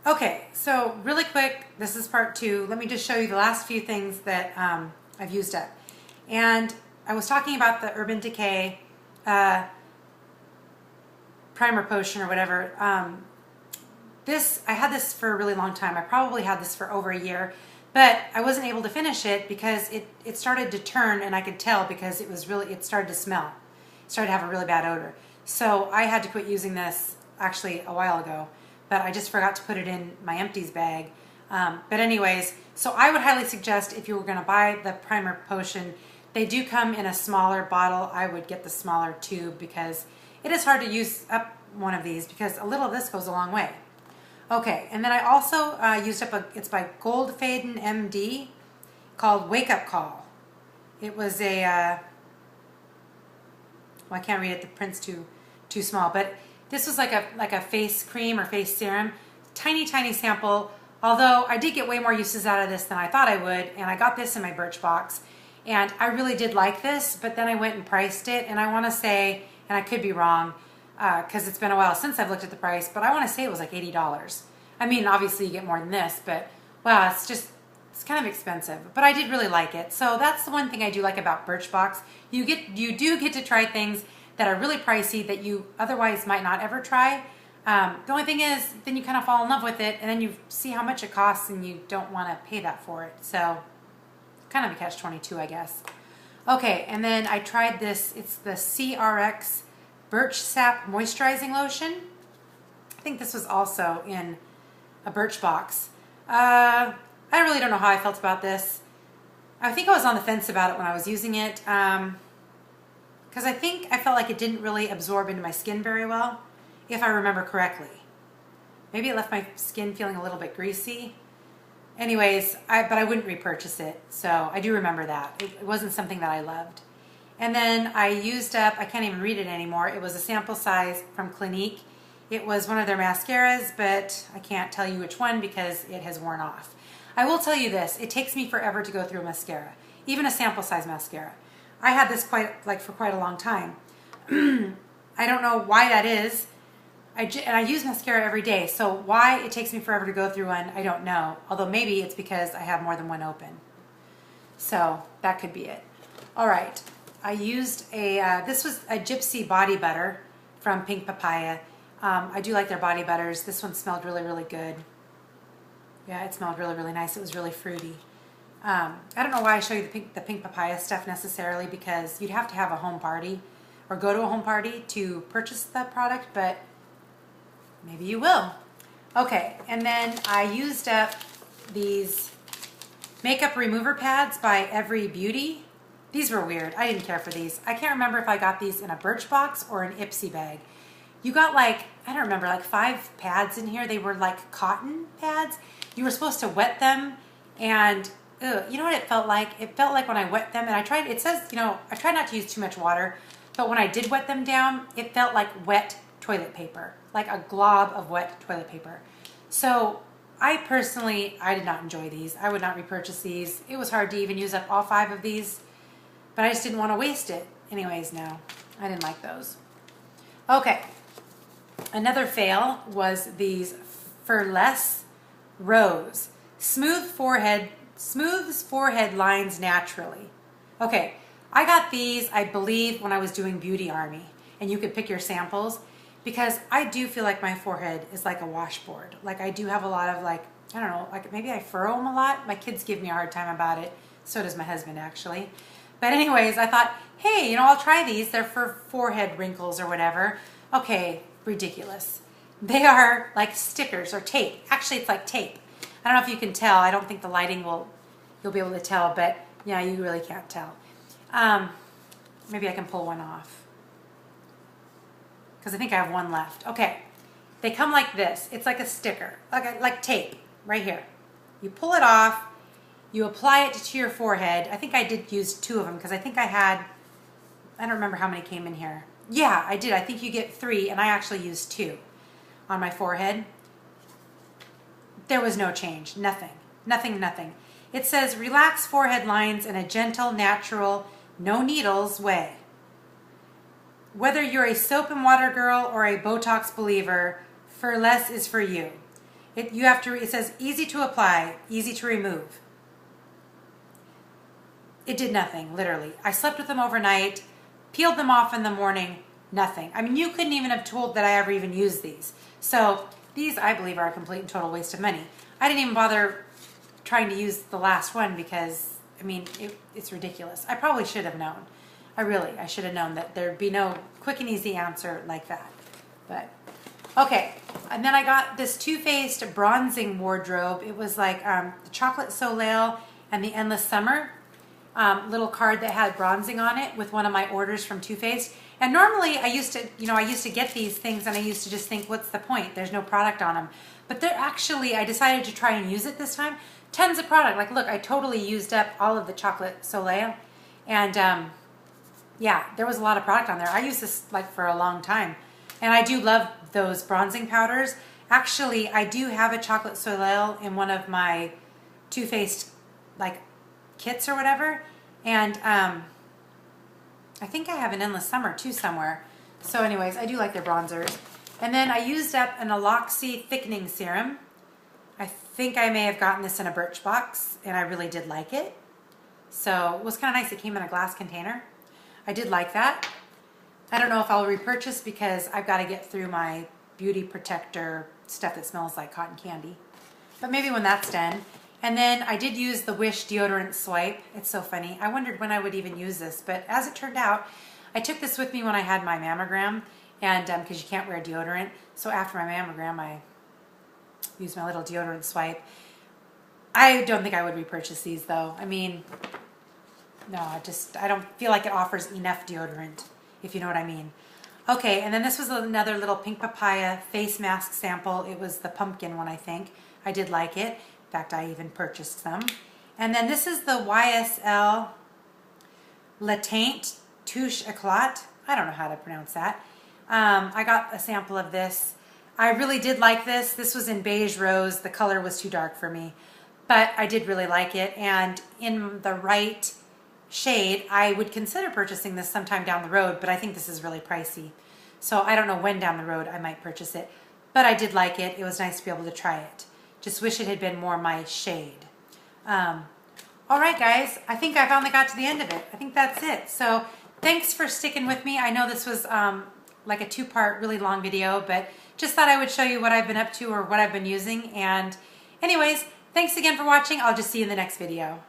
Okay, so really quick, this is part two. Let me just show you the last few things that I've used up. And I was talking about the Urban Decay primer potion or whatever. I had this for a really long time. I probably had this for over a year, but I wasn't able to finish it because it started to turn, and I could tell because it started to smell. It started to have a really bad odor. So I had to quit using this actually a while ago, but I just forgot to put it in my Empties bag. But anyways, so I would highly suggest if you were going to buy the primer potion, they do come in a smaller bottle. I would get the smaller tube because it is hard to use up one of these because a little of this goes a long way. Okay, and then I also used up it's by Goldfaden MD, called Wake Up Call. It was well, I can't read it, the print's too small, but this was like a face cream or face serum, tiny sample, although I did get way more uses out of this than I thought I would, and I got this in my Birchbox, and I really did like this, but then I went and priced it, and I want to say, and I could be wrong, because it's been a while since I've looked at the price, but I want to say it was like $80. I mean, obviously you get more than this, but wow, it's kind of expensive. But I did really like it. So that's the one thing I do like about Birchbox. You do get to try things that are really pricey that you otherwise might not ever try. The only thing is, then you kind of fall in love with it, and then you see how much it costs, and you don't want to pay that for it. So kind of a catch-22, I guess. Okay, and then I tried this. It's the CRX Birch Sap Moisturizing Lotion. I think this was also in a Birchbox. I really don't know how I felt about this. I think I was on the fence about it when I was using it because I think I felt like it didn't really absorb into my skin very well, if I remember correctly. Maybe it left my skin feeling a little bit greasy. Anyways, but I wouldn't repurchase it, so I do remember that. It wasn't something that I loved. And then I used up, I can't even read it anymore, it was a sample size from Clinique. It was one of their mascaras, but I can't tell you which one because it has worn off. I will tell you this, it takes me forever to go through a mascara, even a sample size mascara. I had this for quite a long time. I don't know why that is. And I use mascara every day, so why it takes me forever to go through one, I don't know. Although maybe it's because I have more than one open. So that could be it. All right, I used this was a Gypsy body butter from Pink Papaya. I do like their body butters. This one smelled really good. Yeah, it smelled really nice. It was really fruity. I don't know why I show you the pink papaya stuff necessarily, because you'd have to have a home party or go to a home party to purchase the product, but maybe you will. Okay, and then I used up these makeup remover pads by Every Beauty. These were weird. I didn't care for these. I can't remember if I got these in a Birchbox or an Ipsy bag. You got I don't remember, 5 pads in here. They were like cotton pads. You were supposed to wet them, and you know what it felt like? It felt like when I wet them, and it says, I tried not to use too much water, but when I did wet them down, it felt like wet toilet paper, like a glob of wet toilet paper. So I did not enjoy these. I would not repurchase these. It was hard to even use up all 5 of these, but I just didn't want to waste it. Anyways, no, I didn't like those. Okay. Another fail was these For Less Rose. Smooths forehead lines naturally. Okay, I got these, I believe, when I was doing Beauty Army, and you could pick your samples, because I do feel like my forehead is like a washboard. Like, I do have a lot of, I don't know, maybe I furrow them a lot. My kids give me a hard time about it. So does my husband, actually. But anyways, I thought, hey, I'll try these. They're for forehead wrinkles or whatever. Okay, ridiculous. They are like stickers or tape. Actually, it's like tape. I don't know if you can tell. I don't think the lighting you'll be able to tell, but yeah, you really can't tell. Maybe I can pull one off, because I think I have one left. Okay, they come like this. It's like a sticker, like tape right here. You pull it off, you apply it to your forehead. I think I did use 2 of them, because I think I don't remember how many came in here. Yeah, I did. I think you get 3, and I actually used 2 on my forehead. There was no change. Nothing. It says, relax forehead lines in a gentle, natural, no needles way. Whether you're a soap and water girl or a Botox believer, For Less is for you. It says easy to apply, easy to remove. It did nothing, literally. I slept with them overnight, peeled them off in the morning, nothing. I mean, you couldn't even have told that I ever even used these. So these, I believe, are a complete and total waste of money. I didn't even bother trying to use the last one because, I mean, it's ridiculous. I probably should have known. I should have known that there'd be no quick and easy answer like that. But, okay. And then I got this Too Faced bronzing wardrobe. It was like the Chocolate Soleil and the Endless Summer little card that had bronzing on it with one of my orders from Too Faced. And normally I used to get these things and I used to just think, what's the point? There's no product on them. But they're actually, I decided to try and use it this time. Tons of product. Like, look, I totally used up all of the Chocolate Soleil. And yeah, there was a lot of product on there. I used this like for a long time. And I do love those bronzing powders. Actually, I do have a Chocolate Soleil in one of my Too Faced like kits or whatever. And I think I have an Endless Summer too somewhere. So anyways, I do like their bronzers. And then I used up an Aloxi thickening serum. I think I may have gotten this in a Birchbox, and I really did like it. So it was kind of nice. It came in a glass container. I did like that. I don't know if I'll repurchase because I've got to get through my beauty protector stuff that smells like cotton candy. But maybe when that's done. And then I did use the Wish deodorant swipe. It's so funny. I wondered when I would even use this, but as it turned out, I took this with me when I had my mammogram, and because you can't wear deodorant. So after my mammogram, I used my little deodorant swipe. I don't think I would repurchase these though. I mean, no, I don't feel like it offers enough deodorant, if you know what I mean. Okay, and then this was another little pink papaya face mask sample. It was the pumpkin one, I think. I did like it. In fact, I even purchased some. And then this is the YSL La Teinte Touche Eclat. I don't know how to pronounce that. I got a sample of this. I really did like this. This was in beige rose. The color was too dark for me. But I did really like it. And in the right shade, I would consider purchasing this sometime down the road. But I think this is really pricey. So I don't know when down the road I might purchase it. But I did like it. It was nice to be able to try it. Just wish it had been more my shade. All right, guys. I think I finally got to the end of it. I think that's it. So thanks for sticking with me. I know this was like a two-part, really long video, but just thought I would show you what I've been up to or what I've been using. And anyways, thanks again for watching. I'll just see you in the next video.